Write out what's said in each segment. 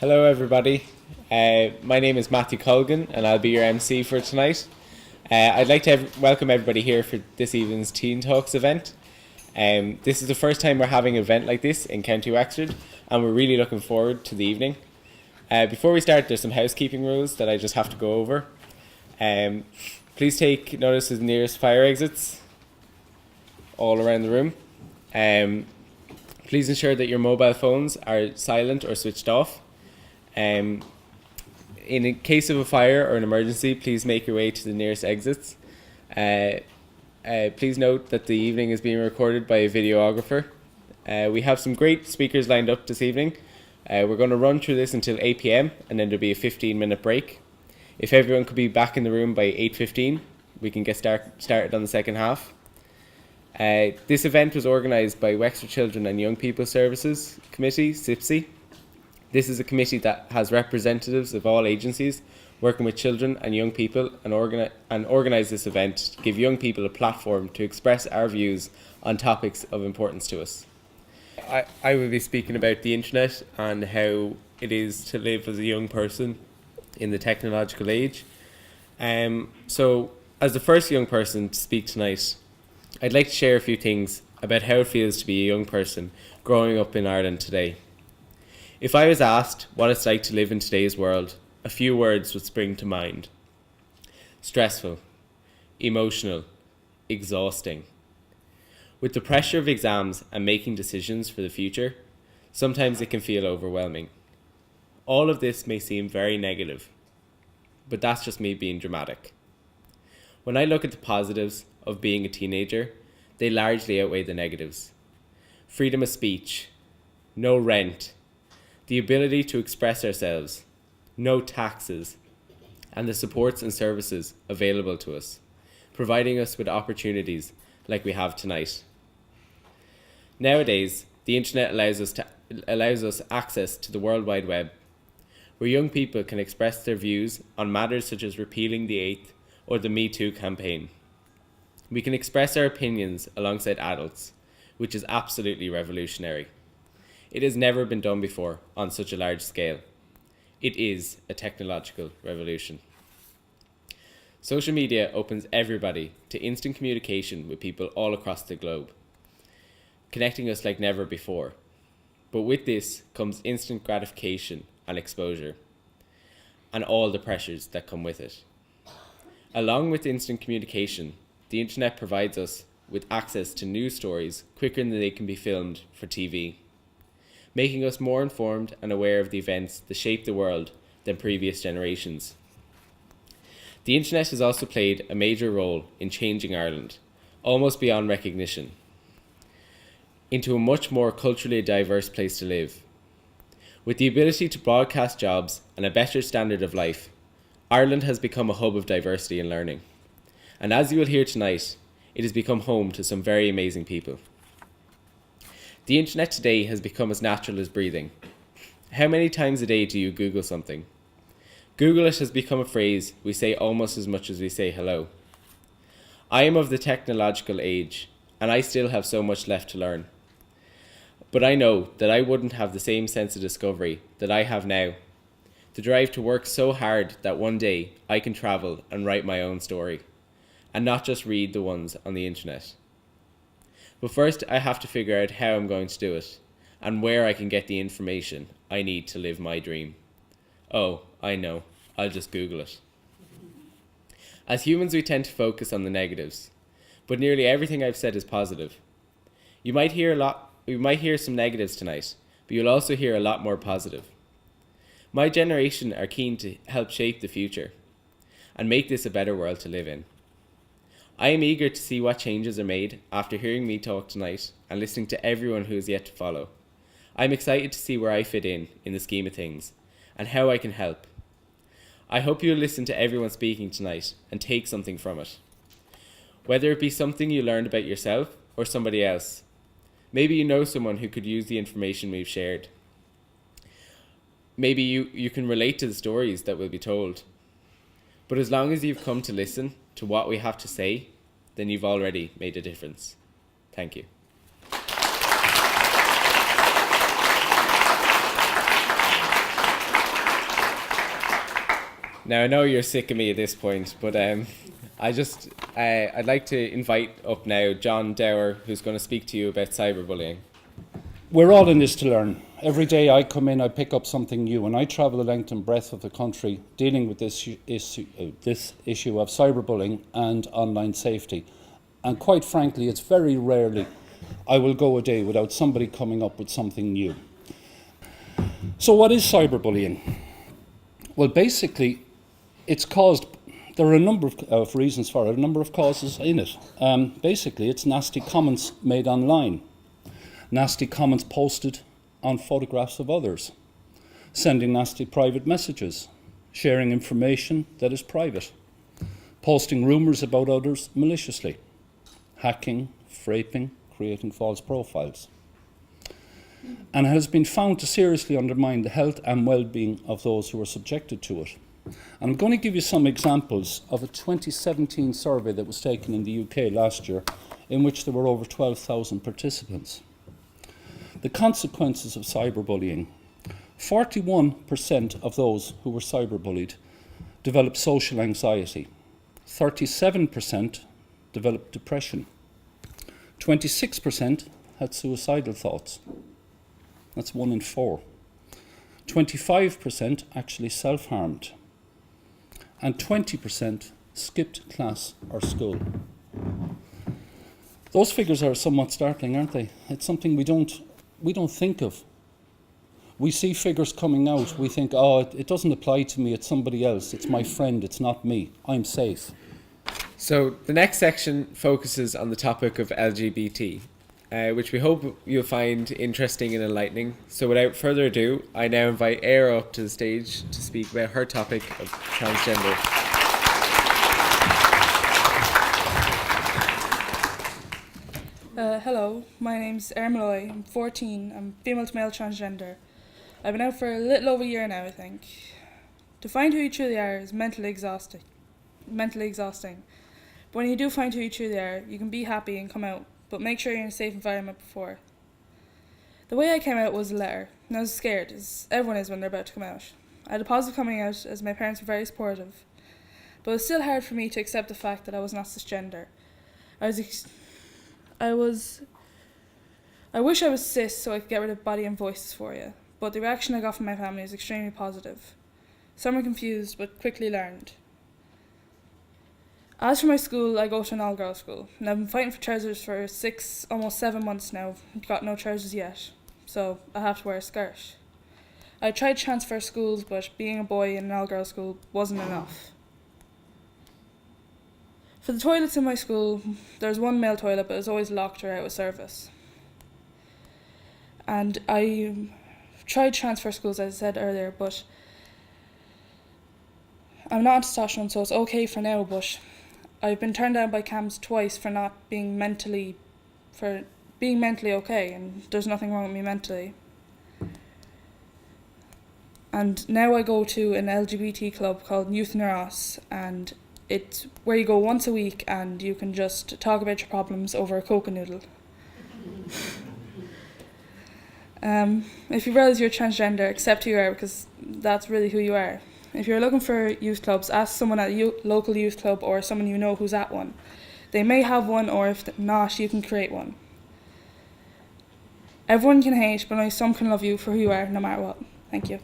Hello, everybody. My name is Matthew Colgan, and I'll be your MC for tonight. I'd like to welcome everybody here for this evening's Teen Talks event. This is the first time we're having an event like this in County Wexford, and we're really looking forward to the evening. Before we start, there's some housekeeping rules that I just have to go over. Please take notice of the nearest fire exits all around the room. Please ensure that your mobile phones are silent or switched off. In a case of a fire or an emergency, please make your way to the nearest exits. Please note that the evening is being recorded by a videographer. We have some great speakers lined up this evening. We're going to run through this until 8 p.m. and then there'll be a 15-minute break. If everyone could be back in the room by 8:15, we can get started on the second half. This event was organised by Wexford Children and Young People Services Committee, CIPSI. This is a committee that has representatives of all agencies working with children and young people and organise this event to give young people a platform to express our views on topics of importance to us. I will be speaking about the internet and how it is to live as a young person in the technological age. So, as the first young person to speak tonight, I'd like to share a few things about how it feels to be a young person growing up in Ireland today. If I was asked what it's like to live in today's world, a few words would spring to mind. Stressful, emotional, exhausting. With the pressure of exams and making decisions for the future, sometimes it can feel overwhelming. All of this may seem very negative, but that's just me being dramatic. When I look at the positives of being a teenager, they largely outweigh the negatives. Freedom of speech, no rent, the ability to express ourselves, no taxes, and the supports and services available to us, providing us with opportunities like we have tonight. Nowadays, the internet allows us access to the World Wide Web, where young people can express their views on matters such as repealing the Eighth or the Me Too campaign. We can express our opinions alongside adults, which is absolutely revolutionary. It has never been done before on such a large scale. It is a technological revolution. Social media opens everybody to instant communication with people all across the globe, connecting us like never before. But with this comes instant gratification and exposure, and all the pressures that come with it. Along with instant communication, the internet provides us with access to news stories quicker than they can be filmed for TV, making us more informed and aware of the events that shape the world than previous generations. The internet has also played a major role in changing Ireland, almost beyond recognition, into a much more culturally diverse place to live. With the ability to broadcast jobs and a better standard of life, Ireland has become a hub of diversity and learning. And as you will hear tonight, it has become home to some very amazing people. The internet today has become as natural as breathing. How many times a day do you Google something? Google it has become a phrase we say almost as much as we say hello. I am of the technological age, and I still have so much left to learn. But I know that I wouldn't have the same sense of discovery that I have now, the drive to work so hard that one day I can travel and write my own story, and not just read the ones on the internet. But first, I have to figure out how I'm going to do it, and where I can get the information I need to live my dream. Oh, I know, I'll just Google it. As humans, we tend to focus on the negatives, but nearly everything I've said is positive. We might hear some negatives tonight, but you'll also hear a lot more positive. My generation are keen to help shape the future, and make this a better world to live in. I am eager to see what changes are made after hearing me talk tonight and listening to everyone who is yet to follow. I'm excited to see where I fit in the scheme of things and how I can help. I hope you'll listen to everyone speaking tonight and take something from it. Whether it be something you learned about yourself or somebody else. Maybe you know someone who could use the information we've shared. Maybe you can relate to the stories that will be told. But as long as you've come to listen to what we have to say, then you've already made a difference. Thank you. Now I know you're sick of me at this point, but I'd like to invite up now John Dower, who's going to speak to you about cyberbullying. We're all in this to learn. Every day I come in, I pick up something new, and I travel the length and breadth of the country dealing with this issue of cyberbullying and online safety. And quite frankly, it's very rarely I will go a day without somebody coming up with something new. So what is cyberbullying? Well, basically, it's caused, there are a number of reasons for it, a number of causes in it. Basically, it's nasty comments made online, nasty comments posted on photographs of others, sending nasty private messages, sharing information that is private, posting rumours about others maliciously, hacking, raping, creating false profiles. And has been found to seriously undermine the health and well-being of those who are subjected to it. And I'm going to give you some examples of a 2017 survey that was taken in the UK last year, in which there were over 12,000 participants. The consequences of cyberbullying. 41% of those who were cyberbullied developed social anxiety. 37% developed depression. 26% had suicidal thoughts. That's 1 in 4. 25% actually self-harmed. And 20% skipped class or school. Those figures are somewhat startling, aren't they? It's something we don't think of. We see figures coming out, we think, oh, it doesn't apply to me, it's somebody else, it's my friend, it's not me, I'm safe. So the next section focuses on the topic of LGBT, which we hope you'll find interesting and enlightening. So without further ado, I now invite Éire up to the stage to speak about her topic of transgender. Hello, my name's Éire Malloy, I'm 14, I'm female to male transgender. I've been out for a little over a year now, I think. To find who you truly are is mentally exhausting. But when you do find who you truly are, you can be happy and come out, but make sure you're in a safe environment before. The way I came out was a letter, and I was scared, as everyone is when they're about to come out. I had a positive coming out, as my parents were very supportive. But it was still hard for me to accept the fact that I was not cisgender. I wish I was cis so I could get rid of body and voices for you, but the reaction I got from my family was extremely positive. Some were confused, but quickly learned. As for my school, I go to an all-girls school, and I've been fighting for trousers for 6, almost 7 months now, got no trousers yet, so I have to wear a skirt. I tried to transfer schools, but being a boy in an all-girls school wasn't enough. For the toilets in my school, there's one male toilet, but it's always locked or out of service. And I tried to transfer schools, as I said earlier, but I'm not on testosterone, so it's okay for now, but I've been turned down by CAMS twice for not being mentally okay, and there's nothing wrong with me mentally. And now I go to an LGBT club called Youth Neuros, and it's where you go once a week and you can just talk about your problems over a Coke noodle. If you realise you're transgender, accept who you are, because that's really who you are. If you're looking for youth clubs, ask someone at a local youth club or someone you know who's at one. They may have one, or if not, you can create one. Everyone can hate, but only some can love you for who you are, no matter what. Thank you.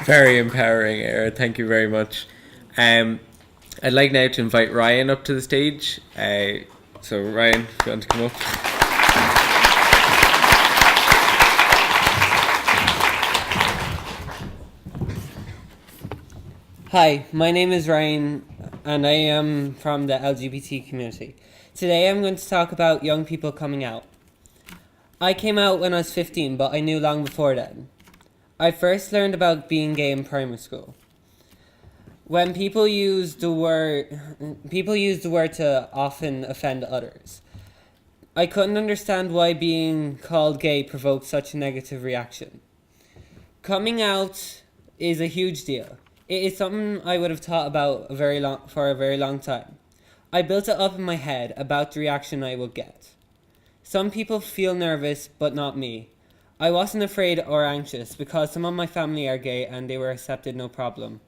Very empowering, Éire. Thank you very much. I'd like now to invite Ryan up to the stage. So Ryan, if you want to come up. Hi, my name is Ryan and I am from the LGBT community. Today I'm going to talk about young people coming out. I came out when I was 15, but I knew long before then. I first learned about being gay in primary school. When people use the word to often offend others. I couldn't understand why being called gay provoked such a negative reaction. Coming out is a huge deal. It is something I would have thought about for a very long time. I built it up in my head about the reaction I would get. Some people feel nervous, but not me. I wasn't afraid or anxious because some of my family are gay and they were accepted no problem.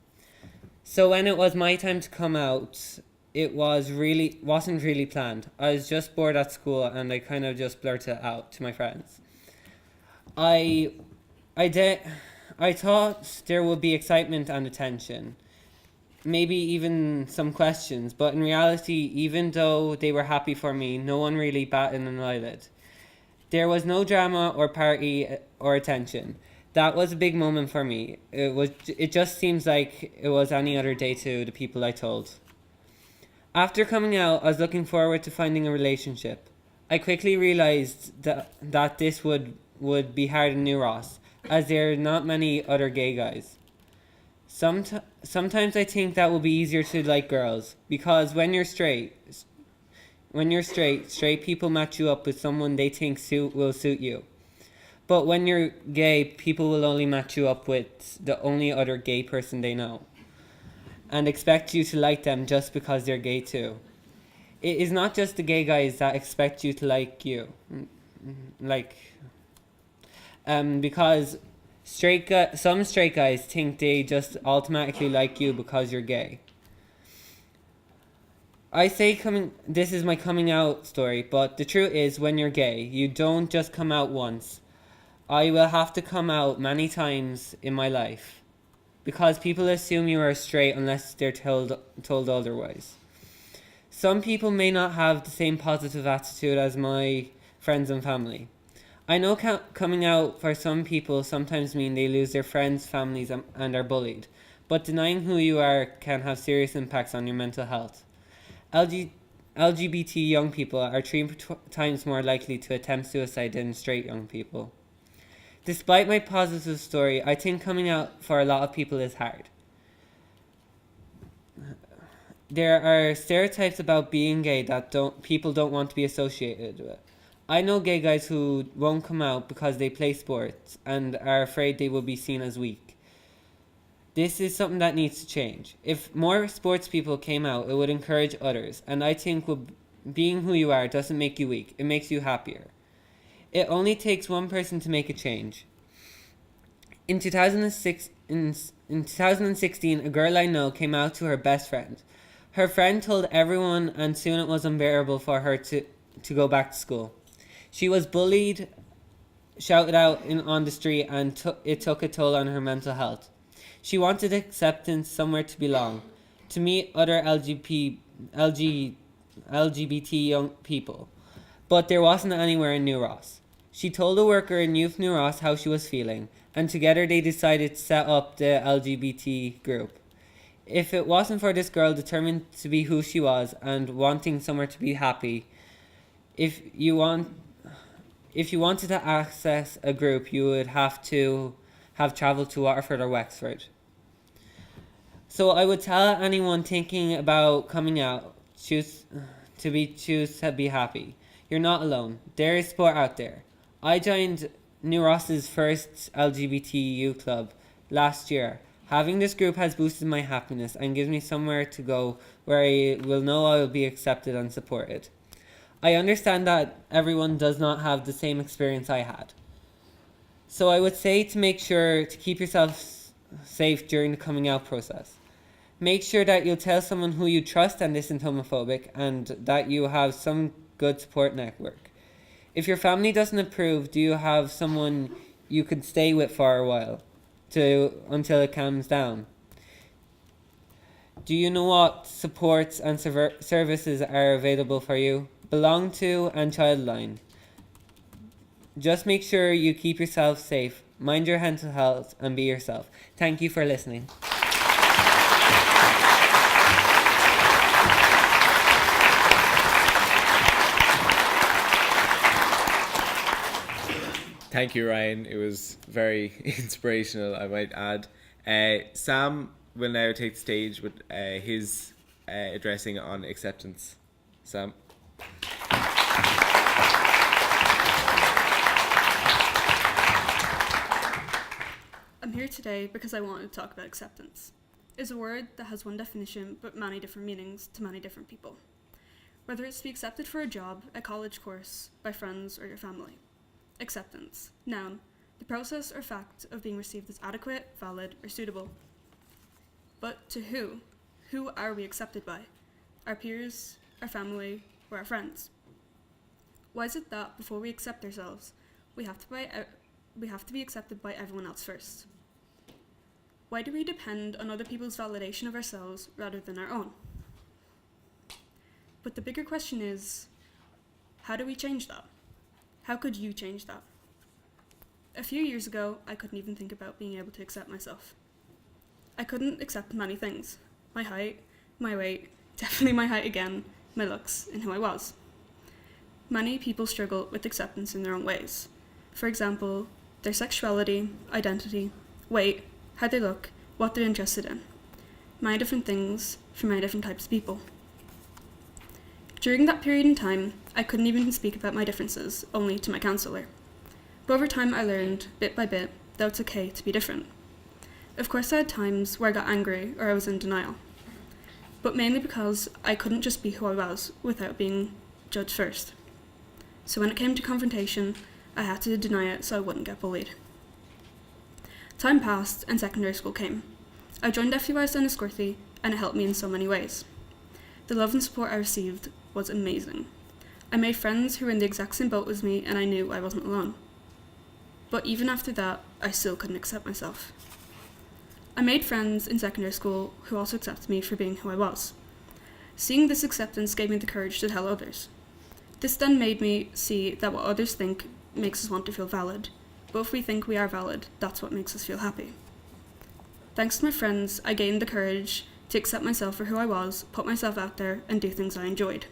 So when it was my time to come out, it wasn't really planned. I was just bored at school and I kind of just blurted it out to my friends. I thought there would be excitement and attention, maybe even some questions, but in reality, even though they were happy for me, no one really batted an eyelid. There was no drama or party or attention. That was a big moment for me. It just seems like it was any other day to the people I told. After coming out, I was looking forward to finding a relationship. I quickly realized that this would be hard in New Ross, as there are not many other gay guys. Sometimes I think that will be easier to like girls, because when you're straight, straight people match you up with someone they think will suit you. But when you're gay, people will only match you up with the only other gay person they know, and expect you to like them just because they're gay too. It is not just the gay guys that expect you to like you, because some straight guys think they just automatically like you because you're gay. This is my coming out story, but the truth is, when you're gay, you don't just come out once. I will have to come out many times in my life, because people assume you are straight unless they're told otherwise. Some people may not have the same positive attitude as my friends and family. I know coming out for some people sometimes mean they lose their friends, families, and are bullied, but denying who you are can have serious impacts on your mental health. LGBT young people are 3 times more likely to attempt suicide than straight young people. Despite my positive story, I think coming out for a lot of people is hard. There are stereotypes about being gay that people don't want to be associated with. I know gay guys who won't come out because they play sports and are afraid they will be seen as weak. This is something that needs to change. If more sports people came out, it would encourage others, and I think being who you are doesn't make you weak, it makes you happier. It only takes one person to make a change. In 2016, a girl I know came out to her best friend. Her friend told everyone, and soon it was unbearable for her to go back to school. She was bullied, shouted out on the street, and it took a toll on her mental health. She wanted acceptance, somewhere to belong, to meet other LGBT young people, but there wasn't anywhere in New Ross. She told a worker in Youth New Ross how she was feeling, and together they decided to set up the LGBT group. If it wasn't for this girl determined to be who she was and wanting somewhere to be happy, if you wanted to access a group, you would have to have travelled to Waterford or Wexford. So I would tell anyone thinking about coming out, choose to be happy. You're not alone. There is support out there. I joined New Ross's first LGBTU club last year. Having this group has boosted my happiness and gives me somewhere to go where I will know I will be accepted and supported. I understand that everyone does not have the same experience I had. So I would say to make sure to keep yourself safe during the coming out process. Make sure that you'll tell someone who you trust and isn't homophobic, and that you have some good support network. If your family doesn't approve, do you have someone you could stay with for a while until it calms down? Do you know what supports and services are available for you? Belong to and Childline. Just make sure you keep yourself safe, mind your mental health, and be yourself. Thank you for listening. Thank you, Ryan. It was very inspirational, I might add. Sam will now take the stage with his addressing on acceptance. Sam. I'm here today because I wanted to talk about acceptance. It's a word that has one definition but many different meanings to many different people. whether it's to be accepted for a job, a college course, by friends, or your family. Acceptance. Noun. The process or fact of being received as adequate, valid, or suitable. But to who? Who are we accepted by? Our peers, our family, or our friends? Why is it that before we accept ourselves, we have to be accepted by everyone else first? Why do we depend on other people's validation of ourselves rather than our own? But the bigger question is, how do we change that? How could you change that? A few years ago, I couldn't even think about being able to accept myself. I couldn't accept many things. My height, my weight, definitely my height again, my looks, and who I was. Many people struggle with acceptance in their own ways. For example, their sexuality, identity, weight, how they look, what they're interested in. Many different things for many different types of people. During that period in time, I couldn't even speak about my differences, only to my counsellor. But over time I learned, bit by bit, that it's okay to be different. Of course I had times where I got angry or I was in denial. But mainly because I couldn't just be who I was without being judged first. So when it came to confrontation, I had to deny it so I wouldn't get bullied. Time passed and secondary school came. I joined FUIS down in Squirthy and it helped me in so many ways. The love and support I received was amazing. I made friends who were in the exact same boat as me and I knew I wasn't alone. But even after that, I still couldn't accept myself. I made friends in secondary school who also accepted me for being who I was. Seeing this acceptance gave me the courage to tell others. This then made me see that what others think makes us want to feel valid, but if we think we are valid, that's what makes us feel happy. Thanks to my friends, I gained the courage to accept myself for who I was, put myself out there, and do things I enjoyed.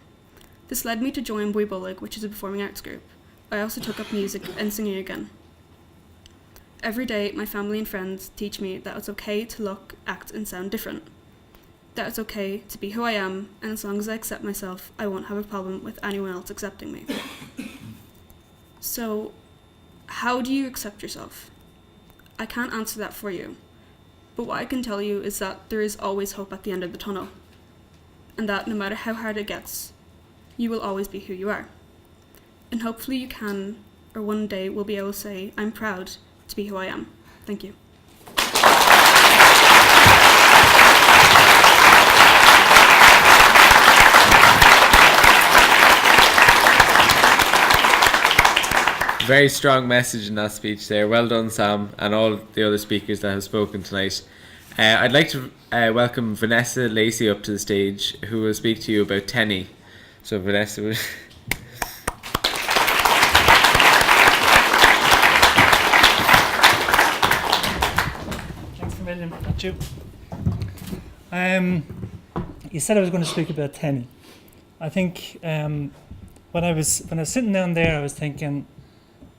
This led me to join Bui Bullig, which is a performing arts group. I also took up music and singing again. Every day, my family and friends teach me that it's okay to look, act, and sound different. That it's okay to be who I am, and as long as I accept myself, I won't have a problem with anyone else accepting me. So, how do you accept yourself? I can't answer that for you. But what I can tell you is that there is always hope at the end of the tunnel. And that no matter how hard it gets, you will always be who you are. And hopefully you can, or one day will be able to say, I'm proud to be who I am. Thank you. Very strong message in that speech there. Well done, Sam, and all the other speakers that have spoken tonight. I'd like to welcome Vanessa Lacey up to the stage, who will speak to you about Tenny. So Vanessa... Thanks a million. Thank you. You said I was going to speak about Tenny. I think when I was sitting down there, I was thinking,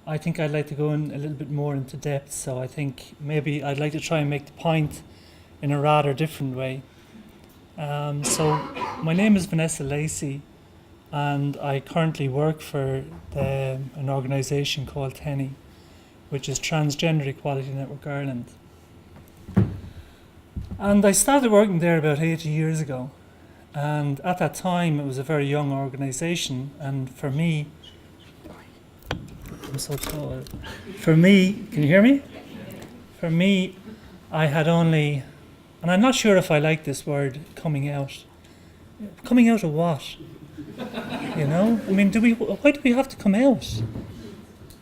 I think I'd like to go in a little bit more into depth. So I think maybe I'd like to try and make the point in a rather different way. So my name is Vanessa Lacey, and I currently work for an organisation called Tenny, which is Transgender Equality Network Ireland. And I started working there about 80 years ago. And at that time, it was a very young organisation. And for me, I'm so tall. For me, can you hear me? For me, I had only, and I'm not sure if I like this word, coming out. Coming out of what? You know? I mean, why do we have to come out?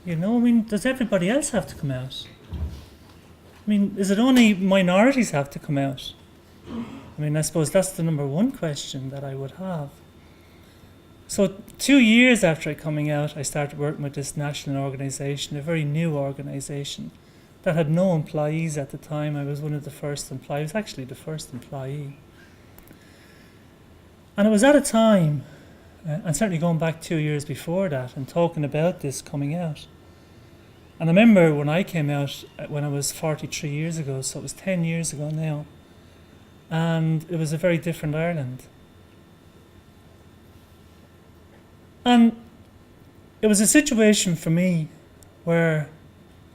You know, I mean, does everybody else have to come out? I mean, is it only minorities have to come out? I mean, I suppose that's the number one question that I would have. So 2 years after coming out, I started working with this national organisation, a very new organisation that had no employees at the time. I was one of the first employees. I was actually the first employee. And it was at a time, and certainly going back 2 years before that, and talking about this coming out. And I remember when I came out, when I was 43 years ago, so it was 10 years ago now, and it was a very different Ireland. And it was a situation for me where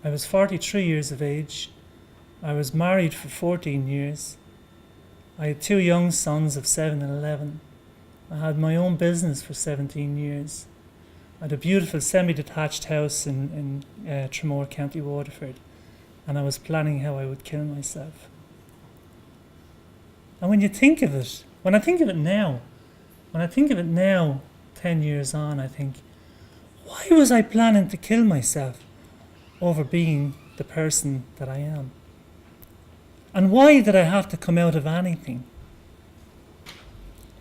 I was 43 years of age, I was married for 14 years, I had 2 young sons of 7 and 11, I had my own business for 17 years. I had a beautiful semi-detached house in Tramore, County Waterford, and I was planning how I would kill myself. And when you think of it, when I think of it now, 10 years on, I think, why was I planning to kill myself over being the person that I am? And why did I have to come out of anything?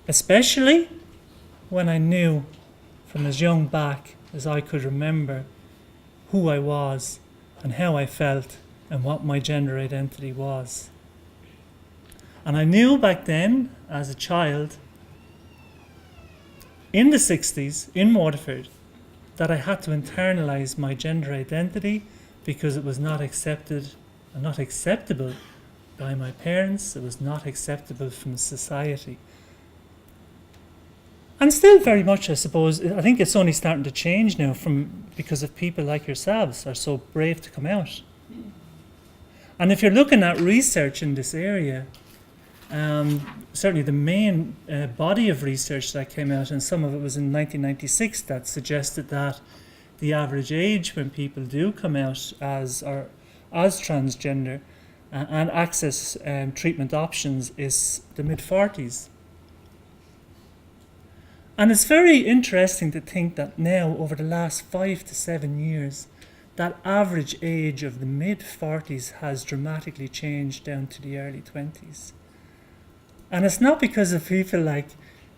Especially when I knew from as young back as I could remember who I was and how I felt and what my gender identity was. And I knew back then, as a child, in the 60s, in Waterford, that I had to internalise my gender identity because it was not accepted and not acceptable by my parents. It was not acceptable from society. And still very much, I suppose, I think it's only starting to change now because of people like yourselves are so brave to come out. And if you're looking at research in this area, certainly the main body of research that came out, and some of it was in 1996, that suggested that the average age when people do come out as transgender and access treatment options is the mid-40s. And it's very interesting to think that now, over the last 5 to 7 years, that average age of the mid-40s has dramatically changed down to the early 20s. And it's not because of people like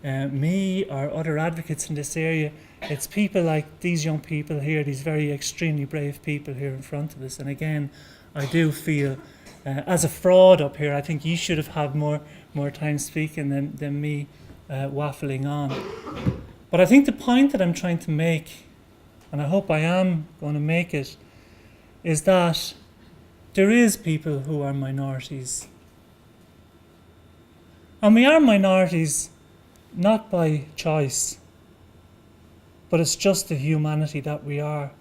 me or other advocates in this area. It's people like these young people here, these very extremely brave people here in front of us. And again, I do feel, as a fraud up here, I think you should have had more time speaking than me waffling on. But I think the point that I'm trying to make, and I hope I am going to make it, is that there is people who are minorities. And we are minorities not by choice, but it's just the humanity that we are.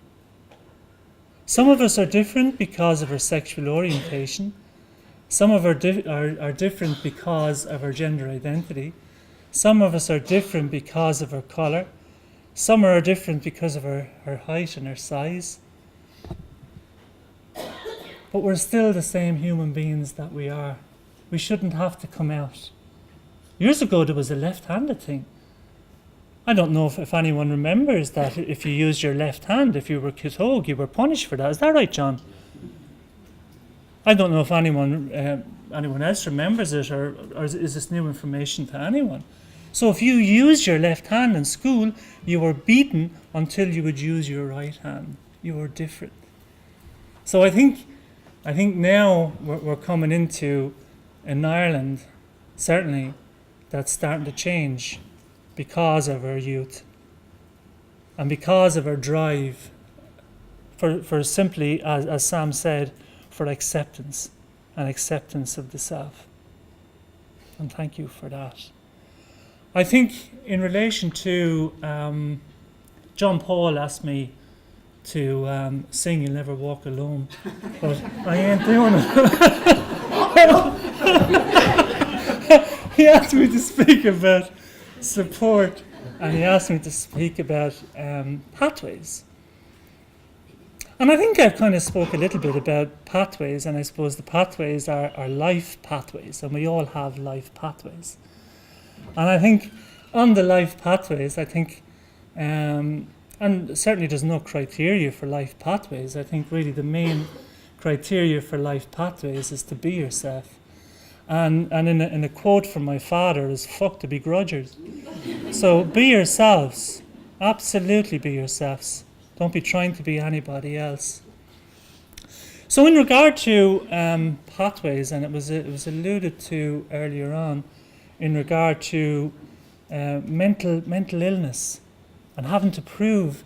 Some of us are different because of our sexual orientation. Some of us are different because of our gender identity. Some of us are different because of our colour. Some are different because of our height and our size. But we're still the same human beings that we are. We shouldn't have to come out. Years ago, there was a left-handed thing. I don't know if anyone remembers that if you used your left hand, if you were Kitog, you were punished for that. Is that right, John? I don't know if anyone else remembers it, or is this new information to anyone? So if you used your left hand in school, you were beaten until you would use your right hand. You were different. So I think now we're coming into, in Ireland, certainly, that's starting to change because of our youth and because of our drive for simply, as Sam said, for acceptance and acceptance of the self. And thank you for that. I think in relation to, John Paul asked me to sing You'll Never Walk Alone, but I ain't doing it. He asked me to speak about support, and he asked me to speak about pathways. And I think I've kind of spoke a little bit about pathways, and I suppose the pathways are life pathways, and we all have life pathways. And I think on the life pathways, I think, and certainly there's no criteria for life pathways. I think really the main criteria for life pathways is to be yourself. And in a quote from my father is, fuck the begrudgers. So be yourselves. Absolutely be yourselves. Don't be trying to be anybody else. So in regard to pathways, and it was alluded to earlier on, in regard to mental illness and having to prove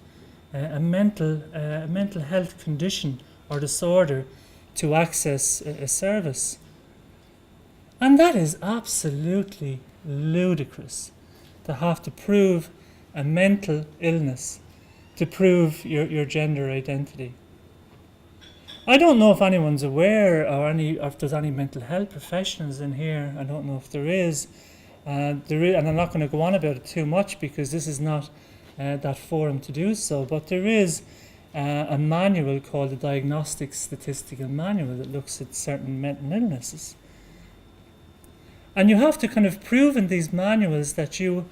a mental health condition or disorder to access a service. And that is absolutely ludicrous, to have to prove a mental illness to prove your gender identity. I don't know if anyone's aware or if there's any mental health professionals in here. I don't know if there is. And I'm not going to go on about it too much because this is not that forum to do so, but there is a manual called the Diagnostic Statistical Manual that looks at certain mental illnesses. And you have to kind of prove in these manuals that you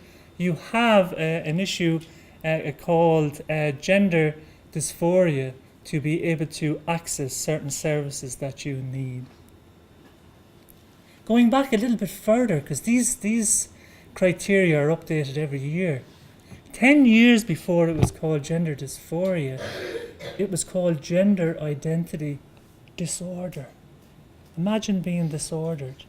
have an issue called gender dysphoria to be able to access certain services that you need. Going back a little bit further, because these criteria are updated every year. 10 years before it was called gender dysphoria, it was called gender identity disorder. Imagine being disordered.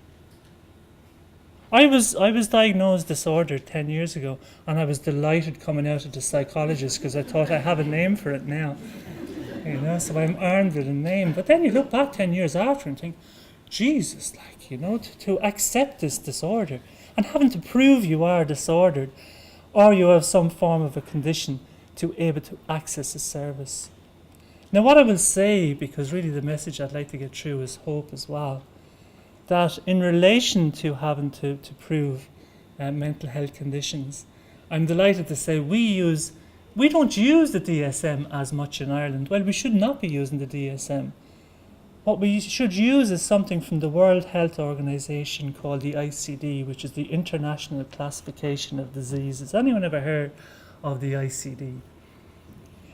I was diagnosed disordered 10 years ago, and I was delighted coming out of the psychologist because I thought I have a name for it now. So I'm armed with a name. But then you look back 10 years after and think, Jesus, to accept this disorder and having to prove you are disordered or you have some form of a condition to able to access a service. Now what I will say, because really the message I'd like to get through is hope as well, that in relation to having to prove mental health conditions, I'm delighted to say we don't use the DSM as much in Ireland. Well, we should not be using the DSM. What we should use is something from the World Health Organization called the ICD, which is the International Classification of Diseases. Anyone ever heard of the ICD?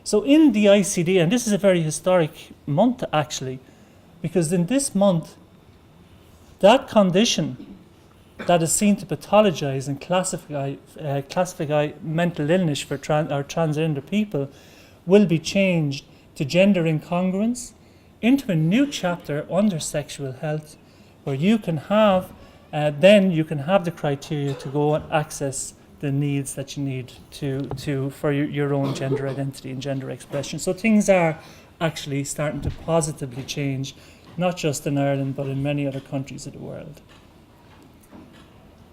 So in the ICD, and this is a very historic month actually, because in this month, that condition that is seen to pathologize and classify mental illness for transgender people will be changed to gender incongruence into a new chapter under sexual health, where you can have the criteria to go and access the needs that you need for your own gender identity and gender expression. So things are actually starting to positively change, not just in Ireland, but in many other countries of the world.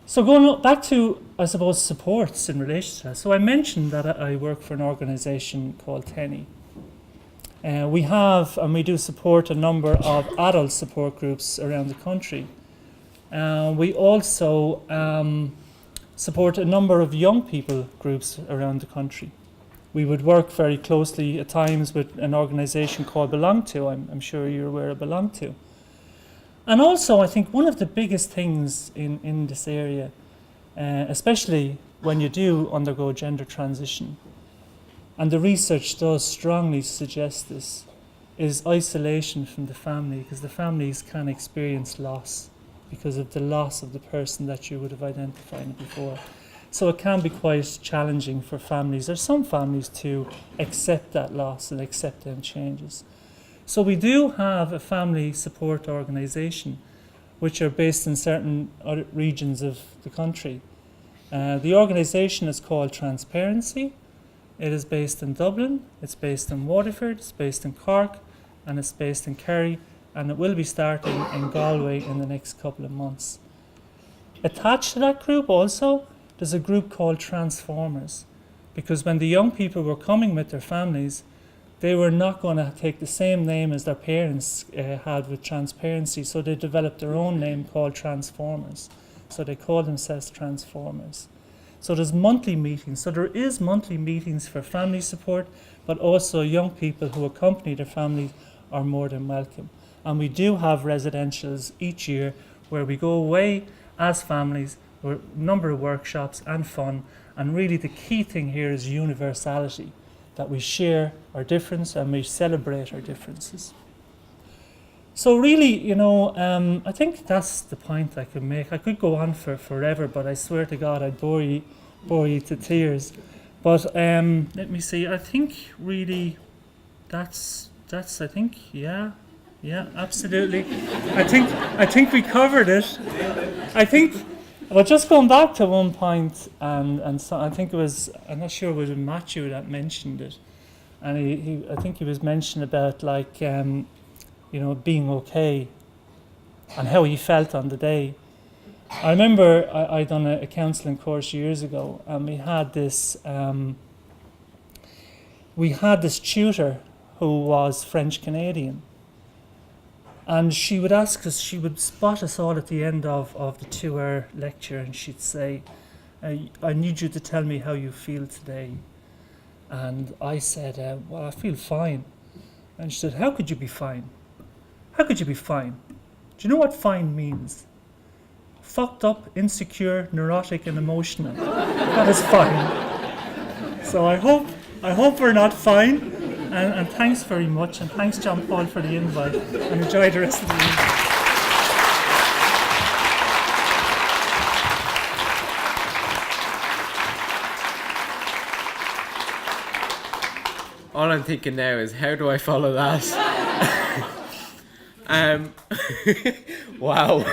So going back to, I suppose, supports in relation to that. So I mentioned that I work for an organisation called TENI. We have and we do support a number of adult support groups around the country. We also support a number of young people groups around the country. We would work very closely at times with an organisation called Belong To. I'm sure you're aware of Belong To. And also, I think one of the biggest things in this area, especially when you do undergo gender transition, and the research does strongly suggest this, is isolation from the family, because the families can experience loss because of the loss of the person that you would have identified before. So it can be quite challenging for families, or some families, to accept that loss and accept them changes. So we do have a family support organisation which are based in certain other regions of the country. The organisation is called Transparency. It is based in Dublin, it's based in Waterford, it's based in Cork, and it's based in Kerry, and it will be starting in Galway in the next couple of months. Attached to that group also, there's a group called Transformers, because when the young people were coming with their families, they were not going to take the same name as their parents had with Transparency, so they developed their own name called Transformers. So they call themselves Transformers. So there's monthly meetings. So there is monthly meetings for family support, but also young people who accompany their families are more than welcome. And we do have residentials each year where we go away as families, with a number of workshops and fun. And really the key thing here is universality, that we share our difference and we celebrate our differences. So really, I think that's the point I could make. I could go on for forever, but I swear to God I'd bore you to tears. But let me see. I think really that's I think yeah, absolutely. I think we covered it. I think. Well, just going back to one point, and so I think it was, I'm not sure it was Matthew that mentioned it, and I think he was mentioning about being okay and how he felt on the day. I remember I'd done a counselling course years ago, and we had this tutor who was French Canadian, And she would ask us, she would spot us all at the end of the 2-hour lecture, and she'd say, I need you to tell me how you feel today. And I said, well, I feel fine. And she said, how could you be fine? How could you be fine? Do you know what fine means? Fucked up, insecure, neurotic, and emotional. That is fine. So I hope we're not fine. And thanks very much. And thanks, John Paul, for the invite. And enjoy the rest of the evening. All I'm thinking now is, how do I follow that? Wow.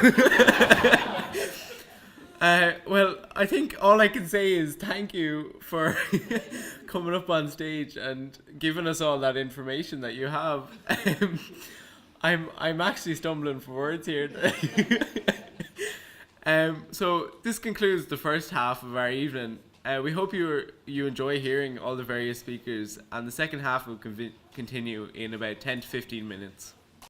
Well, I think all I can say is thank you for coming up on stage and giving us all that information that you have. I'm actually stumbling for words here. So this concludes the first half of our evening. We hope you enjoy hearing all the various speakers, and the second half will continue in about 10 to 15 minutes.